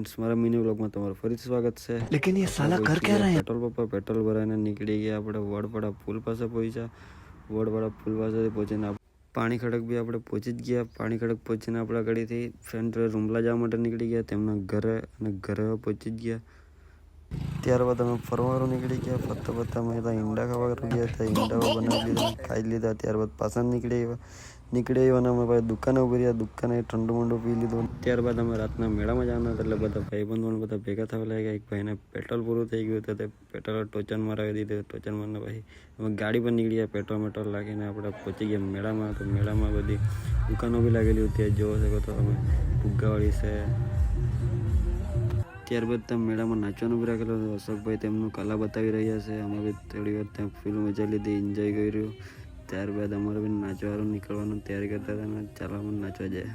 Friends, મારા mini વ્લોગમાં તમારું ફરીથી સ્વાગત છે. लेकिन ये साला कर क्या रहा है? પેટ્રોલ પંપ પર પેટ્રોલ ભરાઈને નીકળી ગયા આપણે વડવાડા પુલ પાસે પહોંચ્યા. વડવાડા પુલ પાસેથી પહોંચીને પાણી ખડક બી આપણે પહોંચી જ ગયા. પાણી ખડક પહોંચીને આપણા ગાડીથી ફ્રેન્ડ રૂમલા જવા માટે નીકળી ગયા તેમના ઘરે, અને ઘરે પહોંચી જ ગયા. ત્યારબાદ અમે ફરવાનું નીકળી ગયા. ફરતા ફરતા અમે ત્યાં ઈંડા ખાવા ગયા હતા. ઈંડાઓ બનાવી લીધા, ખાઈ લીધા. ત્યારબાદ પાછા નીકળી આવ્યા અને અમે ભાઈ દુકાને ઉભી રહ્યા. દુકાને ઠંડુ મંડુ પી લીધું. ત્યારબાદ અમે રાતના મેળામાં જવાના હતા, એટલે બધા ભાઈબંધો બધા ભેગા થવા લાગ્યા. એક ભાઈને પેટ્રોલ પૂરું થઈ ગયું હતું, તે પેટ્રોલ ટોચન મરાવી દીધું. ટોચન મારને પછી અમે ગાડી પર નીકળી ગયા. પેટ્રોલ લાગીને આપણે પહોંચી ગયા મેળામાં. તો મેળામાં બધી દુકાનો બી લાગેલી હતી, જોઈ શકો તો તમે. ફુગ્ગાવાળી છે. ત્યારબાદ ત્યાં મેળામાં નાચવાનું બી રાખેલું હતું. અશોકભાઈ તેમનું કલા બતાવી રહ્યા છે. અમે બી થોડી વાર ત્યાં ફિલ્મ મજા લીધી, એન્જોય કર્યું. ત્યારબાદ અમારે બી નાચવાનું નીકળવાનું તૈયારી કરતા હતા, અને ચાલો અમે નાચવા જાય.